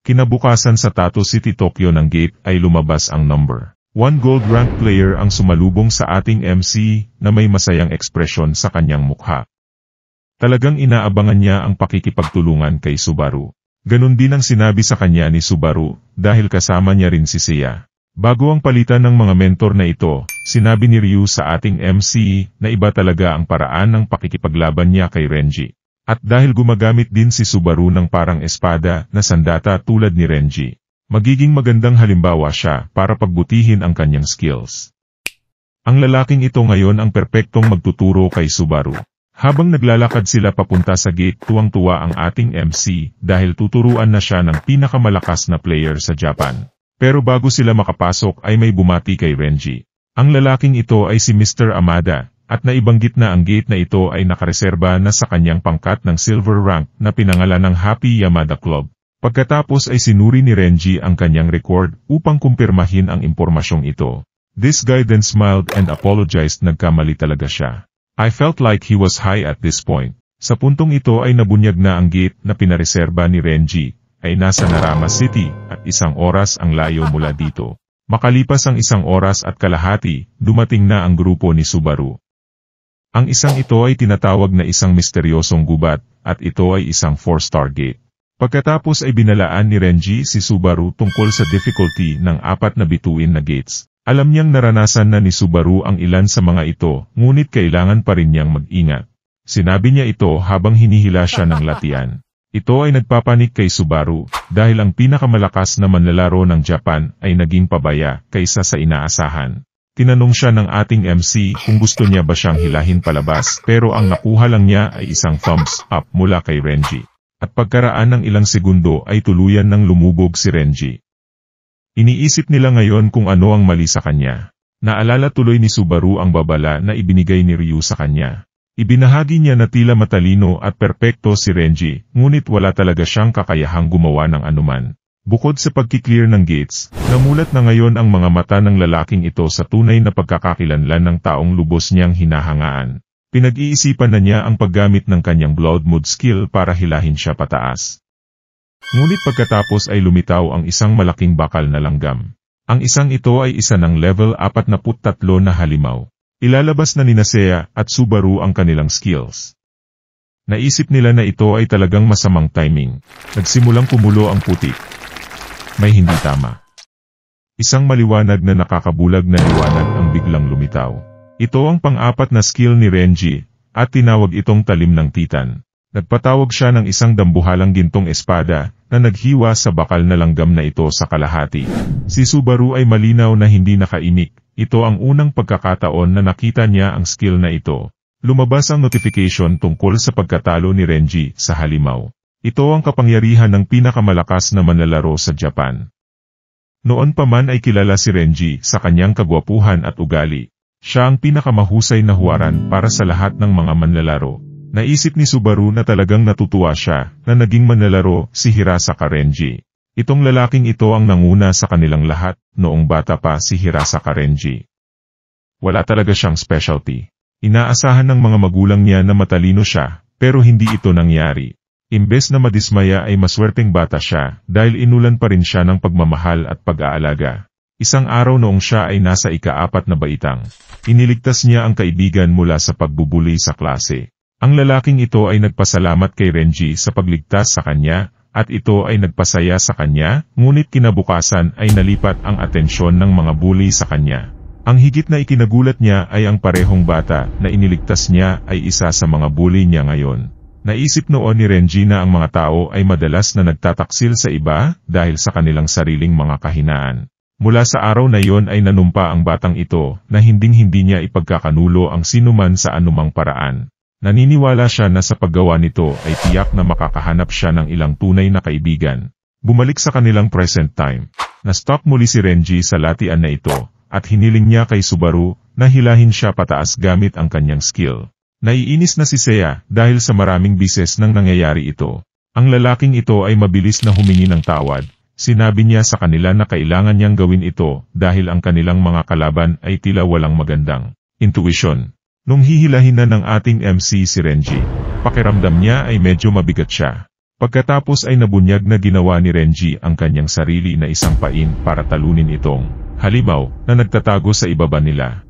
Kinabukasan sa Tato City, Tokyo ng gate ay lumabas ang number 1 gold rank player ang sumalubong sa ating MC na may masayang ekspresyon sa kanyang mukha. Talagang inaabangan niya ang pakikipagtulungan kay Subaru. Ganun din ang sinabi sa kanya ni Subaru dahil kasama niya rin si Seiya. Bago ang palitan ng mga mentor na ito, sinabi ni Ryu sa ating MC na iba talaga ang paraan ng pakikipaglaban niya kay Renji. At dahil gumagamit din si Subaru ng parang espada na sandata tulad ni Renji, magiging magandang halimbawa siya para pagbutihin ang kanyang skills. Ang lalaking ito ngayon ang perpektong magtuturo kay Subaru. Habang naglalakad sila papunta sa gate, tuwang-tuwa ang ating MC dahil tuturuan na siya ng pinakamalakas na player sa Japan. Pero bago sila makapasok ay may bumati kay Renji. Ang lalaking ito ay si Mr. Amada, at naibanggit na ang gate na ito ay nakareserba na sa kanyang pangkat ng silver rank na pinangalan ng Happy Yamada Club. Pagkatapos ay sinuri ni Renji ang kanyang record upang kumpirmahin ang impormasyong ito. This guy then smiled and apologized. Nagkamali talaga siya. I felt like he was high at this point. Sa puntong ito ay nabunyag na ang gate na pinareserba ni Renji ay nasa Narama City at 1 oras ang layo mula dito. Makalipas ang 1 oras at kalahati, dumating na ang grupo ni Subaru. Ang isang ito ay tinatawag na isang misteryosong gubat at ito ay isang 4-star gate. Pagkatapos ay binalaan ni Renji si Subaru tungkol sa difficulty ng 4 na bituin na gates. Alam niyang naranasan na ni Subaru ang ilan sa mga ito, ngunit kailangan pa rin niyang mag-ingat. Sinabi niya ito habang hinihila siya ng latian. Ito ay nagpapanik kay Subaru dahil ang pinakamalakas na manlalaro ng Japan ay naging pabaya kaysa sa inaasahan. Tinanong siya ng ating MC kung gusto niya ba siyang hilahin palabas pero ang nakuha lang niya ay isang thumbs up mula kay Renji. At pagkaraan ng ilang segundo ay tuluyan ng lumubog si Renji. Iniisip nila ngayon kung ano ang mali sa kanya. Naalala tuloy ni Subaru ang babala na ibinigay ni Ryu sa kanya. Ibinahagi niya na tila matalino at perpekto si Renji, ngunit wala talaga siyang kakayahang gumawa ng anuman. Bukod sa pagkiklear ng gates, namulat na ngayon ang mga mata ng lalaking ito sa tunay na pagkakakilanlan ng taong lubos niyang hinahangaan. Pinag-iisipan na niya ang paggamit ng kanyang blood mood skill para hilahin siya pataas. Ngunit pagkatapos ay lumitaw ang isang malaking bakal na langgam. Ang isang ito ay isa ng level 43 na halimaw. Ilalabas na ni Seiya at Subaru ang kanilang skills. Naisip nila na ito ay talagang masamang timing. Nagsimulang kumulo ang putik. May hindi tama. Isang maliwanag na nakakabulag na liwanag ang biglang lumitaw. Ito ang pang-4 na skill ni Renji, at tinawag itong talim ng titan. Nagpatawag siya ng isang dambuhalang gintong espada na naghiwa sa bakal na langgam na ito sa kalahati. Si Subaru ay malinaw na hindi nakaimik. Ito ang unang pagkakataon na nakita niya ang skill na ito. Lumabas ang notification tungkol sa pagkatalo ni Renji sa halimaw. Ito ang kapangyarihan ng pinakamalakas na manlalaro sa Japan. Noon pa man ay kilala si Renji sa kanyang kagwapuhan at ugali. Siya ang pinakamahusay na huwaran para sa lahat ng mga manlalaro. Naisip ni Subaru na talagang natutuwa siya na naging manlalaro si Hirasaka Renji. Itong lalaking ito ang nanguna sa kanilang lahat noong bata pa si Hirasaka Renji. Wala talaga siyang specialty. Inaasahan ng mga magulang niya na matalino siya, pero hindi ito nangyari. Imbes na madismaya ay maswerteng bata siya dahil inulan pa rin siya ng pagmamahal at pag-aalaga. Isang araw noong siya ay nasa ika-4 na baitang, iniligtas niya ang kaibigan mula sa pagbubuli sa klase. Ang lalaking ito ay nagpasalamat kay Renji sa pagligtas sa kanya, at ito ay nagpasaya sa kanya, ngunit kinabukasan ay nalipat ang atensyon ng mga bully sa kanya. Ang higit na ikinagulat niya ay ang parehong bata na iniligtas niya ay isa sa mga bully niya ngayon. Naisip noon ni Renji na ang mga tao ay madalas na nagtataksil sa iba dahil sa kanilang sariling mga kahinaan. Mula sa araw na iyon ay nanumpa ang batang ito na hinding-hindi niya ipagkakanulo ang sinuman sa anumang paraan. Naniniwala siya na sa paggawa nito ay tiyak na makakahanap siya ng ilang tunay na kaibigan. Bumalik sa kanilang present time. Na-stop muli si Renji sa latian na ito, at hiniling niya kay Subaru na hilahin siya pataas gamit ang kanyang skill. Naiinis na si Seiya dahil sa maraming bises nang nangyayari ito. Ang lalaking ito ay mabilis na humingi ng tawad. Sinabi niya sa kanila na kailangan niyang gawin ito dahil ang kanilang mga kalaban ay tila walang magandang intuition. Nung hihilahin na ng ating MC si Renji, pakiramdam niya ay medyo mabigat siya. Pagkatapos ay nabunyag na ginawa ni Renji ang kanyang sarili na isang pain para talunin itong halimaw na nagtatago sa ibaba nila.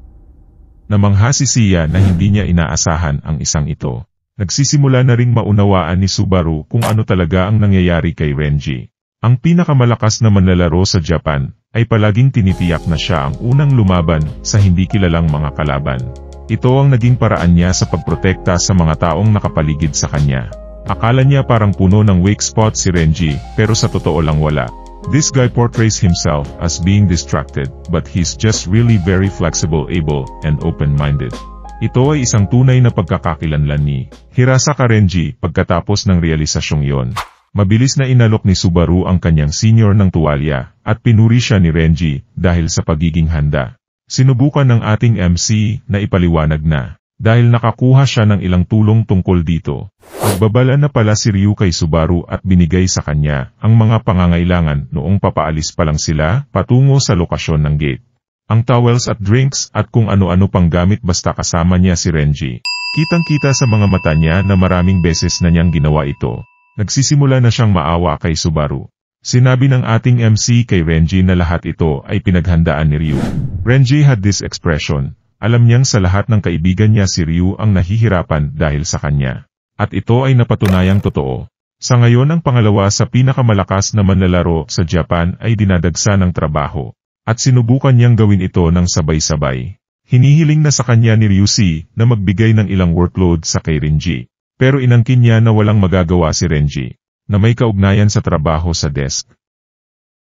Namangha si Seiya na hindi niya inaasahan ang isang ito. Nagsisimula na ring maunawaan ni Subaru kung ano talaga ang nangyayari kay Renji. Ang pinakamalakas na manlalaro sa Japan ay palaging tinitiyak na siya ang unang lumaban sa hindi kilalang mga kalaban. Ito ang naging paraan niya sa pagprotekta sa mga taong nakapaligid sa kanya. Akala niya parang puno ng weak spot si Renji, pero sa totoo lang wala. This guy portrays himself as being distracted, but he's just really very flexible, able, and open-minded. Ito ay isang tunay na pagkakakilanlan ni Hirasaka Renji pagkatapos ng realisasyong iyon. Mabilis na inalok ni Subaru ang kanyang senior ng tuwalya, at pinuri siya ni Renji dahil sa pagiging handa. Sinubukan ng ating MC na ipaliwanag na, dahil nakakuha siya ng ilang tulong tungkol dito. Nagbabala na pala si Ryu kay Subaru at binigay sa kanya ang mga pangangailangan noong papaalis pa lang sila patungo sa lokasyon ng gate. Ang towels at drinks at kung ano-ano pang gamit basta kasama niya si Renji. Kitang-kita sa mga mata niya na maraming beses na niyang ginawa ito. Nagsisimula na siyang maawa kay Subaru. Sinabi ng ating MC kay Renji na lahat ito ay pinaghandaan ni Ryu. Renji had this expression. Alam niyang sa lahat ng kaibigan niya si Ryu ang nahihirapan dahil sa kanya. At ito ay napatunayang totoo. Sa ngayon ang pangalawa sa pinakamalakas na manlalaro sa Japan ay dinadagsa ng trabaho. At sinubukan niyang gawin ito ng sabay-sabay. Hinihiling na sa kanya ni Ryushi na magbigay ng ilang workload sa kay Renji. Pero inangkin niya na walang magagawa si Renji, na may kaugnayan sa trabaho sa desk.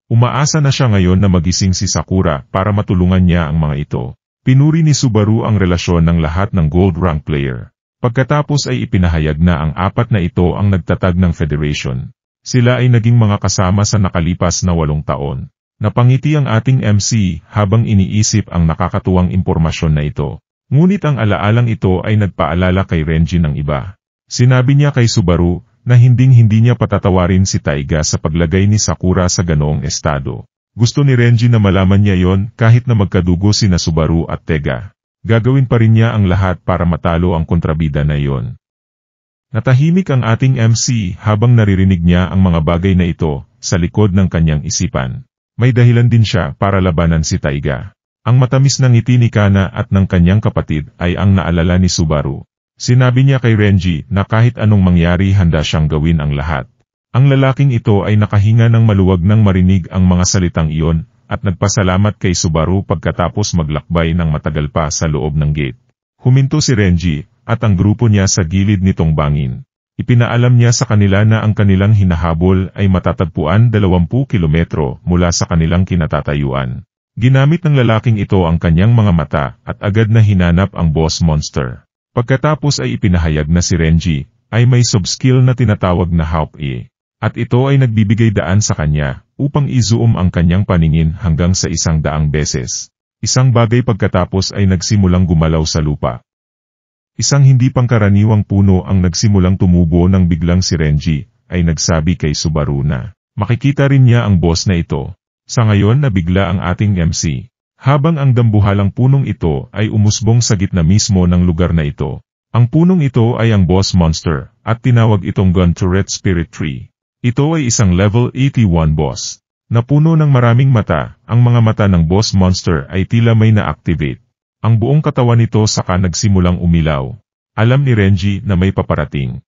Umaasa na siya ngayon na magising si Sakura para matulungan niya ang mga ito. Pinuri ni Subaru ang relasyon ng lahat ng gold rank player. Pagkatapos ay ipinahayag na ang apat na ito ang nagtatag ng Federation. Sila ay naging mga kasama sa nakalipas na 8 taon. Napangiti ang ating MC habang iniisip ang nakakatuwang impormasyon na ito. Ngunit ang alaalang ito ay nagpaalala kay Renji ng iba. Sinabi niya kay Subaru na hinding-hindi niya patatawarin si Taiga sa paglagay ni Sakura sa ganoong estado. Gusto ni Renji na malaman niya yon kahit na magkadugo sina Subaru at Tega. Gagawin pa rin niya ang lahat para matalo ang kontrabida na iyon. Natahimik ang ating MC habang naririnig niya ang mga bagay na ito sa likod ng kanyang isipan. May dahilan din siya para labanan si Taiga. Ang matamis na ngiti ni Kana at ng kanyang kapatid ay ang naalala ni Subaru. Sinabi niya kay Renji na kahit anong mangyari handa siyang gawin ang lahat. Ang lalaking ito ay nakahinga ng maluwag nang marinig ang mga salitang iyon at nagpasalamat kay Subaru pagkatapos maglakbay ng matagal pa sa loob ng gate. Huminto si Renji at ang grupo niya sa gilid nitong bangin. Ipinaalam niya sa kanila na ang kanilang hinahabol ay matatagpuan 20 kilometro mula sa kanilang kinatatayuan. Ginamit ng lalaking ito ang kanyang mga mata at agad na hinanap ang boss monster. Pagkatapos ay ipinahayag na si Renji ay may subskill na tinatawag na Haup-E. At ito ay nagbibigay daan sa kanya upang i-zoom ang kanyang paningin hanggang sa 100 beses. Isang bagay pagkatapos ay nagsimulang gumalaw sa lupa. Isang hindi pangkaraniwang puno ang nagsimulang tumubo nang biglang si Renji ay nagsabi kay Subaru na makikita rin niya ang boss na ito. Sa ngayon nabigla ang ating MC. Habang ang dambuhalang punong ito ay umusbong sa gitna mismo ng lugar na ito. Ang punong ito ay ang boss monster at tinawag itong Gun Turret Spirit Tree. Ito ay isang level 81 boss. Napuno ng maraming mata, ang mga mata ng boss monster ay tila may na-activate. Ang buong katawan nito saka nagsimulang umilaw. Alam ni Renji na may paparating.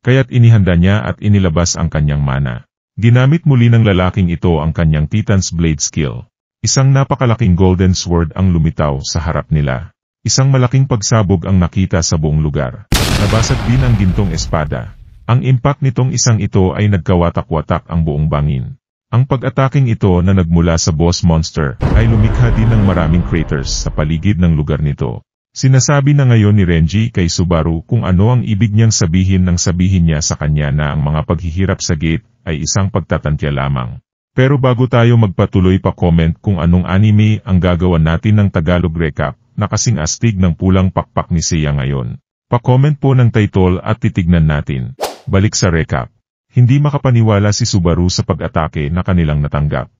Kaya't inihanda niya at inilabas ang kanyang mana. Ginamit muli ng lalaking ito ang kanyang Titan's Blade skill. Isang napakalaking golden sword ang lumitaw sa harap nila. Isang malaking pagsabog ang nakita sa buong lugar. Nabasag din ang gintong espada. Ang impact nitong isang ito ay nagkawatak-watak ang buong bangin. Ang pag-ataking ito na nagmula sa boss monster ay lumikha din ng maraming craters sa paligid ng lugar nito. Sinasabi na ngayon ni Renji kay Subaru kung ano ang ibig niyang sabihin nang sabihin niya sa kanya na ang mga paghihirap sa gate ay isang pagtatantya lamang. Pero bago tayo magpatuloy pa comment kung anong anime ang gagawan natin ng Tagalog recap na kasing astig ng pulang pakpak ni Seiya ngayon. Pa-comment po ng title at titignan natin. Balik sa recap. Hindi makapaniwala si Subaru sa pag-atake na kanilang natanggap.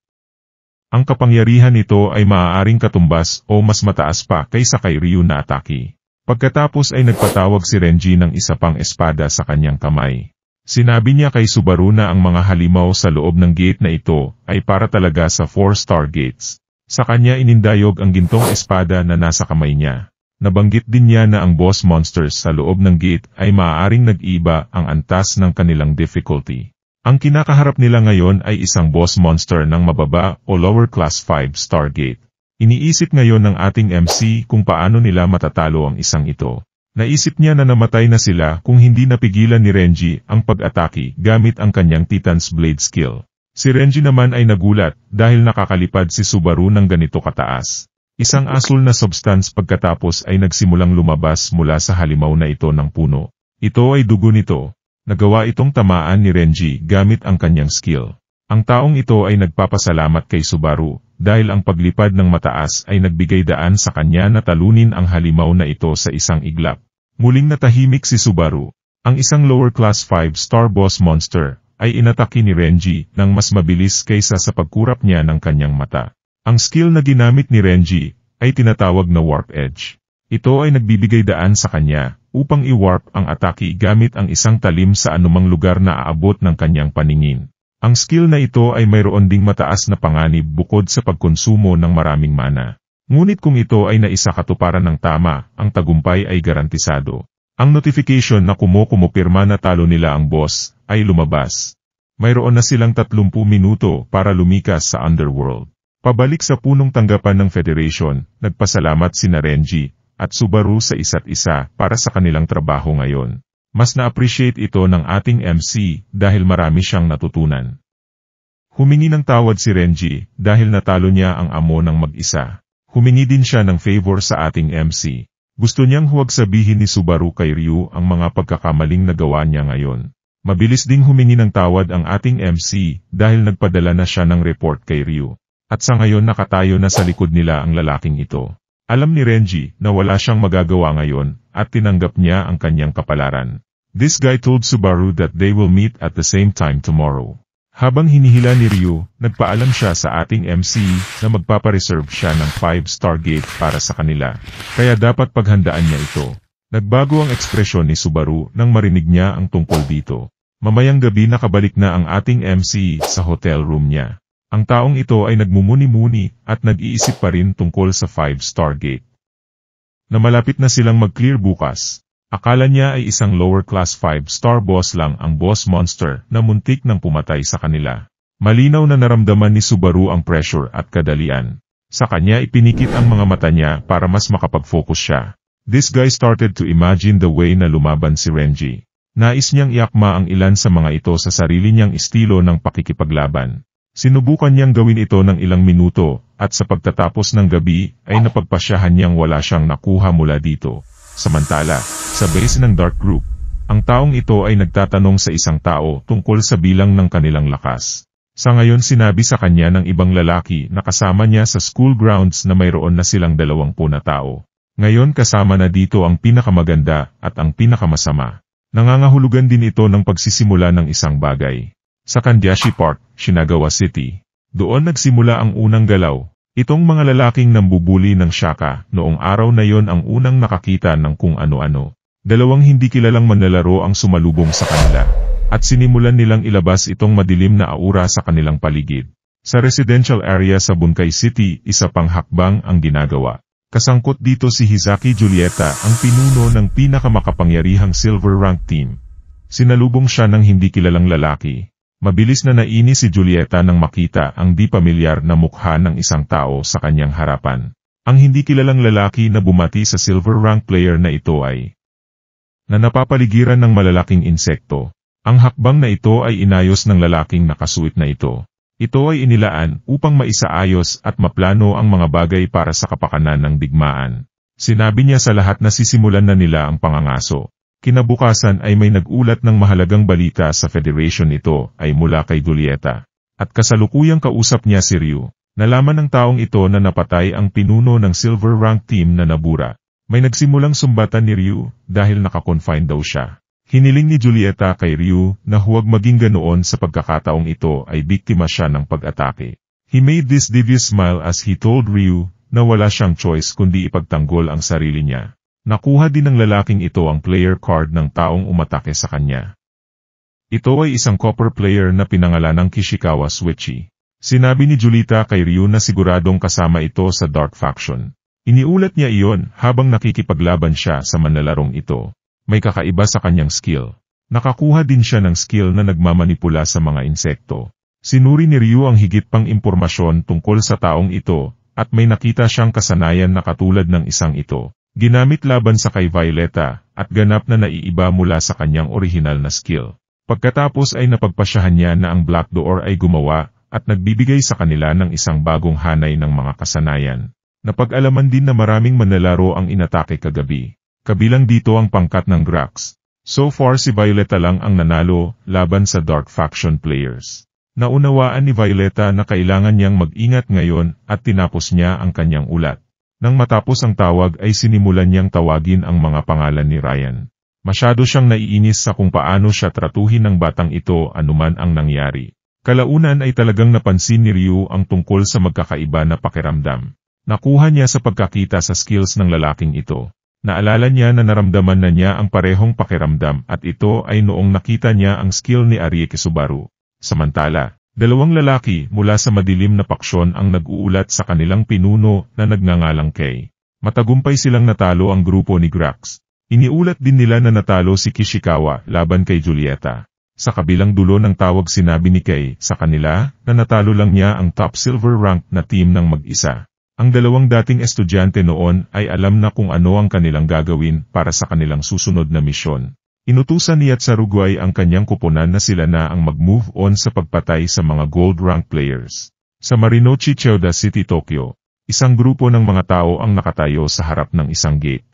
Ang kapangyarihan nito ay maaaring katumbas o mas mataas pa kaysa kay Ryu na atake. Pagkatapos ay nagpatawag si Renji ng isa pang espada sa kanyang kamay. Sinabi niya kay Subaru na ang mga halimaw sa loob ng gate na ito ay para talaga sa 4-star gates. Sa kanya inindayog ang gintong espada na nasa kamay niya. Nabanggit din niya na ang boss monsters sa loob ng gate ay maaaring nag-iba ang antas ng kanilang difficulty. Ang kinakaharap nila ngayon ay isang boss monster ng mababa o lower class 5-star gate. Iniisip ngayon ng ating MC kung paano nila matatalo ang isang ito. Naisip niya na namatay na sila kung hindi napigilan ni Renji ang pag-atake gamit ang kanyang Titan's Blade skill. Si Renji naman ay nagulat dahil nakakalipad si Subaru ng ganito kataas. Isang asul na substance pagkatapos ay nagsimulang lumabas mula sa halimaw na ito ng puno. Ito ay dugo nito. Nagawa itong tamaan ni Renji gamit ang kanyang skill. Ang taong ito ay nagpapasalamat kay Subaru dahil ang paglipad ng mataas ay nagbigay daan sa kanya na talunin ang halimaw na ito sa isang iglap. Muling natahimik si Subaru. Ang isang lower class 5-star boss monster ay inatake ni Renji nang mas mabilis kaysa sa pagkurap niya ng kanyang mata. Ang skill na ginamit ni Renji ay tinatawag na Warp Edge. Ito ay nagbibigay daan sa kanya upang i-warp ang atake gamit ang isang talim sa anumang lugar na aabot ng kanyang paningin. Ang skill na ito ay mayroon ding mataas na panganib bukod sa pagkonsumo ng maraming mana. Ngunit kung ito ay naisakatuparan ng tama, ang tagumpay ay garantisado. Ang notification na kumupirma na talo nila ang boss ay lumabas. Mayroon na silang 30 minuto para lumikas sa Underworld. Pabalik sa punong tanggapan ng Federation, nagpasalamat sina Renji at Subaru sa isa't isa para sa kanilang trabaho ngayon. Mas na-appreciate ito ng ating MC dahil marami siyang natutunan. Humingi ng tawad si Renji dahil natalo niya ang amo ng mag-isa. Humingi din siya ng favor sa ating MC. Gusto niyang huwag sabihin ni Subaru kay Ryu ang mga pagkakamaling nagawa niya ngayon. Mabilis ding humingi ng tawad ang ating MC dahil nagpadala na siya ng report kay Ryu. At sa ngayon nakatayo na sa likod nila ang lalaking ito. Alam ni Renji na wala siyang magagawa ngayon at tinanggap niya ang kanyang kapalaran. This guy told Subaru that they will meet at the same time tomorrow. Habang hinihila ni Ryu, nagpaalam siya sa ating MC na magpapareserve siya ng 5-star gate para sa kanila. Kaya dapat paghandaan niya ito. Nagbago ang ekspresyon ni Subaru nang marinig niya ang tungkol dito. Mamayang gabi nakabalik na ang ating MC sa hotel room niya. Ang taong ito ay nagmumuni-muni at nag-iisip pa rin tungkol sa 5-star gate. Na malapit na silang mag-clear bukas. Akala niya ay isang lower class 5-star boss lang ang boss monster na muntik nang pumatay sa kanila. Malinaw na naramdaman ni Subaru ang pressure at kadalian. Sa kanya ipinikit ang mga mata niya para mas makapag-focus siya. This guy started to imagine the way na lumaban si Renji. Nais niyang iakma ang ilan sa mga ito sa sarili niyang estilo ng pakikipaglaban. Sinubukan niyang gawin ito ng ilang minuto at sa pagtatapos ng gabi ay napagpasyahan niyang wala siyang nakuha mula dito. Samantala, sa base ng Dark Group, ang taong ito ay nagtatanong sa isang tao tungkol sa bilang ng kanilang lakas. Sa ngayon sinabi sa kanya ng ibang lalaki na kasama niya sa school grounds na mayroon na silang 20 na tao. Ngayon kasama na dito ang pinakamaganda at ang pinakamasama. Nangangahulugan din ito ng pagsisimula ng isang bagay. Sa Kandiashi Park, Shinagawa City. Doon nagsimula ang unang galaw. Itong mga lalaking nambubuli ng Shaka, noong araw na yon ang unang nakakita ng kung ano-ano. Dalawang hindi kilalang manlalaro ang sumalubong sa kanila. At sinimulan nilang ilabas itong madilim na aura sa kanilang paligid. Sa residential area sa Bunkai City, isa pang hakbang ang ginagawa. Kasangkot dito si Hizaki Julieta, ang pinuno ng pinakamakapangyarihang silver rank team. Sinalubong siya ng hindi kilalang lalaki. Mabilis na nainis si Julieta nang makita ang di pamilyar na mukha ng isang tao sa kanyang harapan. Ang hindi kilalang lalaki na bumati sa silver rank player na ito ay na napapaligiran ng malalaking insekto. Ang hakbang na ito ay inayos ng lalaking nakasuit na ito. Ito ay inilaan upang maisaayos at maplano ang mga bagay para sa kapakanan ng digmaan. Sinabi niya sa lahat na sisimulan na nila ang pangangaso. Kinabukasan ay may nagulat ng mahalagang balita sa Federation ito ay mula kay Julieta. At kasalukuyang kausap niya si Ryu. Nalaman ng taong ito na napatay ang pinuno ng silver rank team na Nabura. May nagsimulang sumbatan ni Ryu dahil nakakonfine daw siya. Hiniling ni Julieta kay Ryu na huwag maging ganoon sa pagkakataong ito ay biktima siya ng pag-atake. He made this devious smile as he told Ryu na wala siyang choice kundi ipagtanggol ang sarili niya. Nakuha din ng lalaking ito ang player card ng taong umatake sa kanya. Ito ay isang copper player na pinangalanang Kishikawa Switchy. Sinabi ni Julita kay Ryu na siguradong kasama ito sa Dark Faction. Iniulat niya iyon habang nakikipaglaban siya sa manlalarong ito. May kakaiba sa kanyang skill. Nakakuha din siya ng skill na nagmamanipula sa mga insekto. Sinuri ni Ryu ang higit pang impormasyon tungkol sa taong ito, at may nakita siyang kasanayan na katulad ng isang ito. Ginamit laban sa kay Violeta, at ganap na naiiba mula sa kanyang orihinal na skill. Pagkatapos ay napagpasyahan niya na ang Black Door ay gumawa, at nagbibigay sa kanila ng isang bagong hanay ng mga kasanayan. Napag-alaman din na maraming manlalaro ang inatake kagabi. Kabilang dito ang pangkat ng Grax. So far si Violeta lang ang nanalo laban sa Dark Faction players. Naunawaan ni Violeta na kailangan niyang mag-ingat ngayon at tinapos niya ang kanyang ulat. Nang matapos ang tawag ay sinimulan niyang tawagin ang mga pangalan ni Ryan. Masyado siyang naiinis sa kung paano siya tratuhin ng batang ito anuman ang nangyari. Kalaunan ay talagang napansin ni Ryu ang tungkol sa magkakaiba na pakiramdam. Nakuha niya sa pagkakita sa skills ng lalaking ito. Naalala niya na naramdaman na niya ang parehong pakiramdam at ito ay noong nakita niya ang skill ni Arieke Subaru. Samantala, dalawang lalaki mula sa madilim na paksyon ang nag-uulat sa kanilang pinuno na nagngangalang Kay. Matagumpay silang natalo ang grupo ni Grax. Iniulat din nila na natalo si Kishikawa laban kay Julieta. Sa kabilang dulo ng tawag sinabi ni Kay sa kanila na natalo lang niya ang top silver rank na team ng mag-isa. Ang dalawang dating estudyante noon ay alam na kung ano ang kanilang gagawin para sa kanilang susunod na misyon. Inutusan ni Yatsarugway ang kanyang kuponan na sila na ang mag-move on sa pagpatay sa mga gold rank players. Sa Marunouchi, Chiyoda City, Tokyo, isang grupo ng mga tao ang nakatayo sa harap ng isang gate.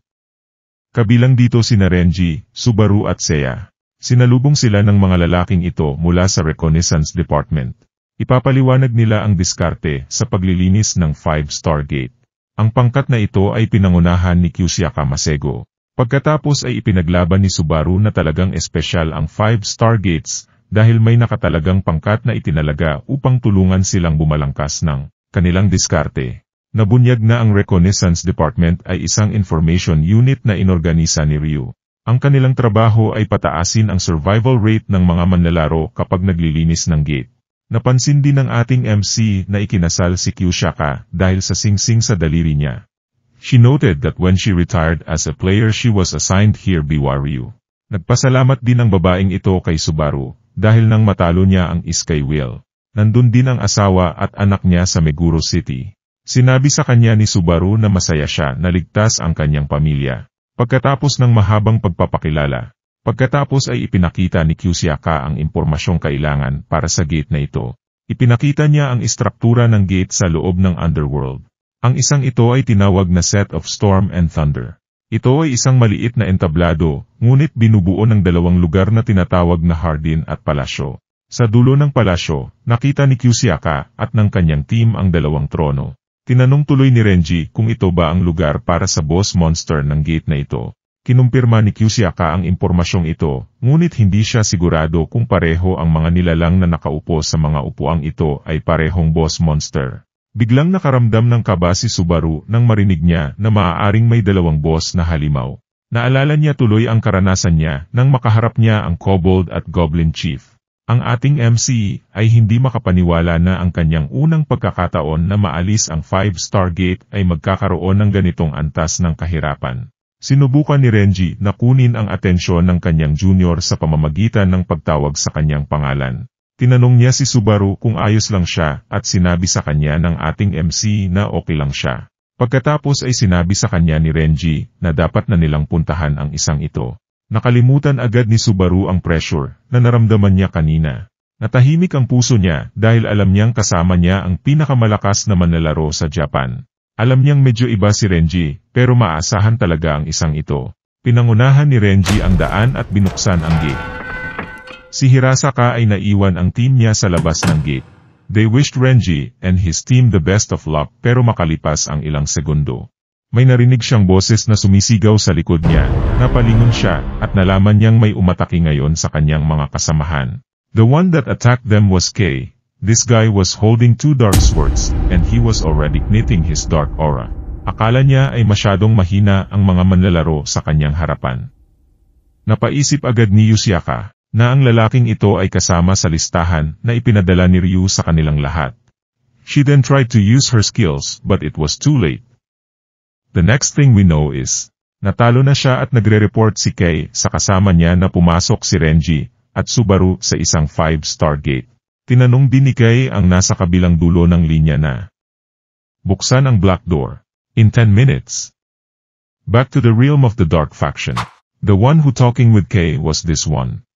Kabilang dito sina Renji, Subaru at Seiya. Sinalubong sila ng mga lalaking ito mula sa Reconnaissance Department. Ipapaliwanag nila ang diskarte sa paglilinis ng 5-star gate. Ang pangkat na ito ay pinangunahan ni Kyushyaka Masego. Pagkatapos ay ipinaglaban ni Subaru na talagang espesyal ang 5-star gates dahil may nakatalagang pangkat na itinalaga upang tulungan silang bumalangkas ng kanilang diskarte. Nabunyag na ang Reconnaissance Department ay isang information unit na inorganisa ni Ryu. Ang kanilang trabaho ay pataasin ang survival rate ng mga manlalaro kapag naglilinis ng gate. Napansin din ng ating MC na ikinasal si Kyushyaka dahil sa singsing sa daliri niya. She noted that when she retired as a player she was assigned here by Ryu. Nagpasalamat din ang babaeng ito kay Subaru dahil nang matalo niya ang Iskay Wheel. Nandun din ang asawa at anak niya sa Meguro City. Sinabi sa kanya ni Subaru na masaya siya na ligtas ang kanyang pamilya. Pagkatapos ng mahabang pagpapakilala, pagkatapos ay ipinakita ni Kyushyaka ang impormasyong kailangan para sa gate na ito. Ipinakita niya ang istruktura ng gate sa loob ng Underworld. Ang isang ito ay tinawag na Set of Storm and Thunder. Ito ay isang maliit na entablado, ngunit binubuo ng dalawang lugar na tinatawag na Hardin at Palasyo. Sa dulo ng palasyo, nakita ni Kyushyaka at ng kanyang team ang dalawang trono. Tinanong tuloy ni Renji kung ito ba ang lugar para sa boss monster ng gate na ito. Kinumpirma ni Kyushyaka ang impormasyong ito, ngunit hindi siya sigurado kung pareho ang mga nilalang na nakaupo sa mga upuang ito ay parehong boss monster. Biglang nakaramdam ng kaba si Subaru nang marinig niya na maaaring may dalawang boss na halimaw. Naalala niya tuloy ang karanasan niya nang makaharap niya ang Kobold at Goblin Chief. Ang ating MC ay hindi makapaniwala na ang kanyang unang pagkakataon na maalis ang 5-star gate ay magkakaroon ng ganitong antas ng kahirapan. Sinubukan ni Renji na kunin ang atensyon ng kanyang junior sa pamamagitan ng pagtawag sa kanyang pangalan. Tinanong niya si Subaru kung ayos lang siya at sinabi sa kanya ng ating MC na okay lang siya. Pagkatapos ay sinabi sa kanya ni Renji na dapat na nilang puntahan ang isang ito. Nakalimutan agad ni Subaru ang pressure na naramdaman niya kanina. Natahimik ang puso niya dahil alam niyang kasama niya ang pinakamalakas na manlalaro sa Japan. Alam niyang medyo iba si Renji, pero maasahan talaga ang isang ito. Pinangunahan ni Renji ang daan at binuksan ang gate. Si Hirasaka ay naiwan ang team niya sa labas ng gate. They wished Renji and his team the best of luck pero makalipas ang ilang segundo. May narinig siyang boses na sumisigaw sa likod niya, napalingon siya at nalaman niyang may umatake ngayon sa kanyang mga kasamahan. The one that attacked them was Kay. This guy was holding 2 dark swords, and he was already knitting his dark aura. Akala niya ay masyadong mahina ang mga manlalaro sa kanyang harapan. Napaisip agad ni Yusyaka, na ang lalaking ito ay kasama sa listahan na ipinadala ni Ryu sa kanilang lahat. She then tried to use her skills but it was too late. The next thing we know is, natalo na siya at nagre-report si Kei sa kasama niya na pumasok si Renji at Subaru sa isang 5-star gate. Tinanong din ni Kei ang nasa kabilang dulo ng linya na, buksan ang black door. In 10 minutes. Back to the realm of the dark faction. The one who talking with Kei was this one.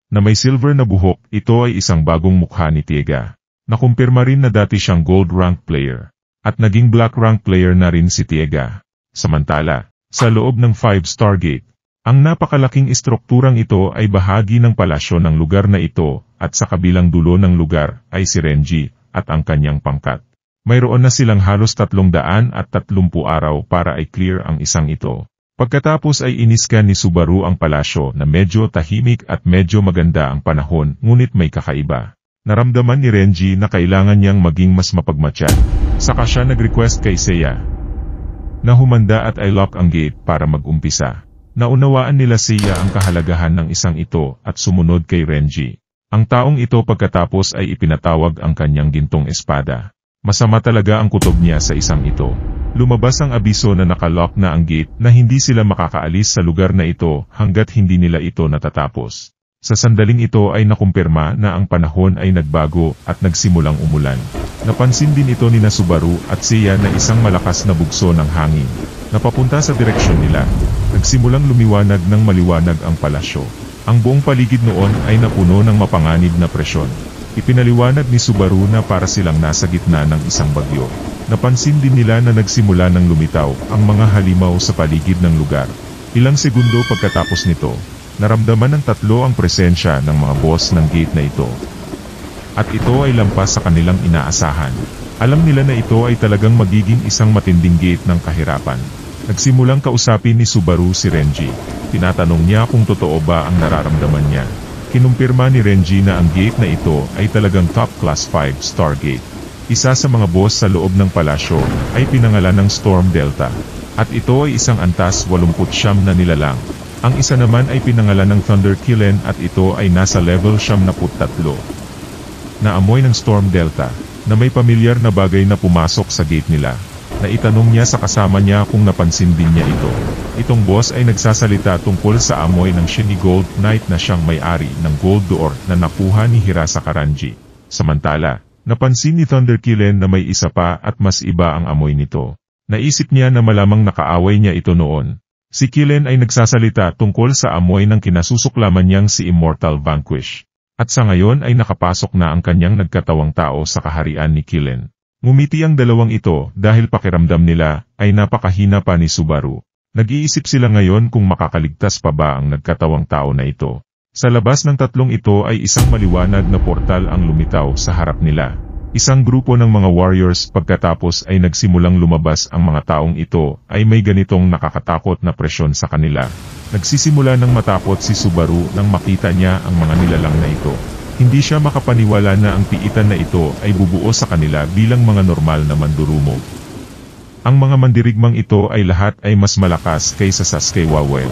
Na may silver na buhok, ito ay isang bagong mukha ni Tiega. Nakumpirma rin na dati siyang gold rank player. At naging black rank player na rin si Tiega. Samantala, sa loob ng 5-star gate, ang napakalaking istrukturang ito ay bahagi ng palasyo ng lugar na ito at sa kabilang dulo ng lugar ay si Renji at ang kanyang pangkat. Mayroon na silang halos 330 araw para ay clear ang isang ito. Pagkatapos ay iniskan ni Subaru ang palasyo na medyo tahimik at medyo maganda ang panahon ngunit may kakaiba. Naramdaman ni Renji na kailangan niyang maging mas mapagmatsyag. Saka siya nag-request kay Seiya na humanda at i-lock ang gate para mag-umpisa. Naunawaan nila Seiya ang kahalagahan ng isang ito at sumunod kay Renji. Ang taong ito pagkatapos ay ipinatawag ang kanyang gintong espada. Masama talaga ang kutob niya sa isang ito. Lumabas ang abiso na nakalock na ang gate na hindi sila makakaalis sa lugar na ito hanggat hindi nila ito natatapos. Sa sandaling ito ay nakumpirma na ang panahon ay nagbago at nagsimulang umulan. Napansin din ito ni Subaru at Seiya na isang malakas na bugso ng hangin na papunta sa direksyon nila. Nagsimulang lumiwanag ng maliwanag ang palasyo. Ang buong paligid noon ay napuno ng mapanganib na presyon. Ipinaliwanag ni Subaru na para silang nasa gitna ng isang bagyo. Napansin din nila na nagsimula ng lumitaw ang mga halimaw sa paligid ng lugar. Ilang segundo pagkatapos nito, naramdaman ng tatlo ang presensya ng mga boss ng gate na ito. At ito ay lampas sa kanilang inaasahan. Alam nila na ito ay talagang magiging isang matinding gate ng kahirapan. Nagsimulang kausapin ni Subaru si Renji. Tinatanong niya kung totoo ba ang nararamdaman niya. Kinumpirma ni Renji na ang gate na ito ay talagang top class 5-star gate. Isa sa mga boss sa loob ng palasyo ay pinangalan ng Storm Delta. At ito ay isang antas 89 na nilalang. Ang isa naman ay pinangalan ng Thunder Killen at ito ay nasa level 73. Naamoy ng Storm Delta, na may pamilyar na bagay na pumasok sa gate nila. Naitanong niya sa kasama niya kung napansin din niya ito. Itong boss ay nagsasalita tungkol sa amoy ng Shiny Gold Knight na siyang may-ari ng Gold Door na nakuha ni Hirasa Karanji. Samantala, napansin ni Thunder Killen na may isa pa at mas iba ang amoy nito. Naisip niya na malamang nakaaway niya ito noon. Si Killen ay nagsasalita tungkol sa amoy ng kinasusuklaman niyang si Immortal Vanquish. At sa ngayon ay nakapasok na ang kanyang nagkatawang tao sa kaharian ni Killen. Ngumiti ang dalawang ito dahil pakiramdam nila ay napakahina pa ni Subaru. Nag-iisip sila ngayon kung makakaligtas pa ba ang nagkatawang tao na ito. Sa labas ng tatlong ito ay isang maliwanag na portal ang lumitaw sa harap nila. Isang grupo ng mga warriors pagkatapos ay nagsimulang lumabas ang mga taong ito ay may ganitong nakakatakot na presyon sa kanila. Nagsisimula ng matakot si Subaru nang makita niya ang mga nilalang na ito. Hindi siya makapaniwala na ang piitan na ito ay bubuo sa kanila bilang mga normal na mandurumo. Ang mga mandirigmang ito ay lahat ay mas malakas kaysa sa Skywawel.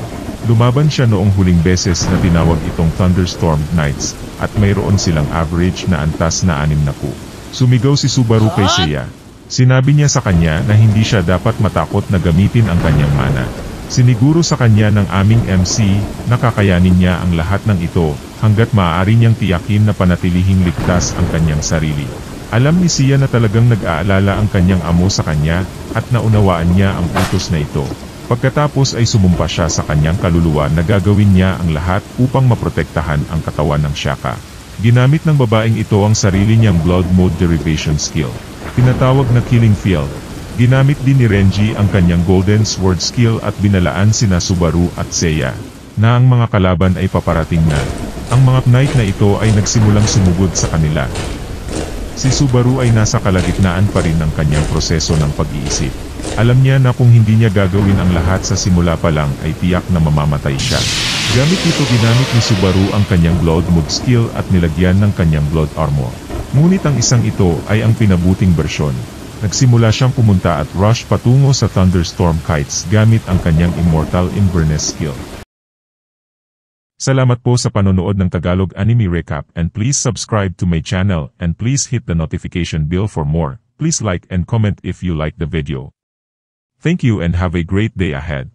Lumaban siya noong huling beses na tinawag itong Thunderstorm Knights at mayroon silang average na antas na 6 na ku. Sumigaw si Subaru kay Seiya. Sinabi niya sa kanya na hindi siya dapat matakot na gamitin ang kanyang mana. Siniguro sa kanya ng aming MC na kakayanin niya ang lahat ng ito hanggat maaari niyang tiyakin na panatilihing ligtas ang kanyang sarili. Alam ni Seiya na talagang nag-aalala ang kanyang amo sa kanya at naunawaan niya ang utos na ito. Pagkatapos ay sumumpa siya sa kanyang kaluluwa na gagawin niya ang lahat upang maprotektahan ang katawan ng Shaka. Ginamit ng babaeng ito ang sarili niyang Blood Mode Derivation skill. Tinatawag na Killing Field. Ginamit din ni Renji ang kanyang Golden Sword skill at binalaan sina Subaru at Seiya na ang mga kalaban ay paparating na. Ang mga knight na ito ay nagsimulang sumugod sa kanila. Si Subaru ay nasa kalagitnaan pa rin ng kanyang proseso ng pag-iisip. Alam niya na kung hindi niya gagawin ang lahat sa simula pa lang ay tiyak na mamamatay siya. Gamit ito ginamit ni Subaru ang kanyang Blood Mode skill at nilagyan ng kanyang Blood Armor. Ngunit ang isang ito ay ang pinabuting bersyon. Nagsimula siyang pumunta at rush patungo sa Thunderstorm Kites gamit ang kanyang Immortal Inverness skill. Salamat po sa panonood ng Tagalog Anime Recap and please subscribe to my channel and please hit the notification bell for more. Please like and comment if you like the video. Thank you and have a great day ahead.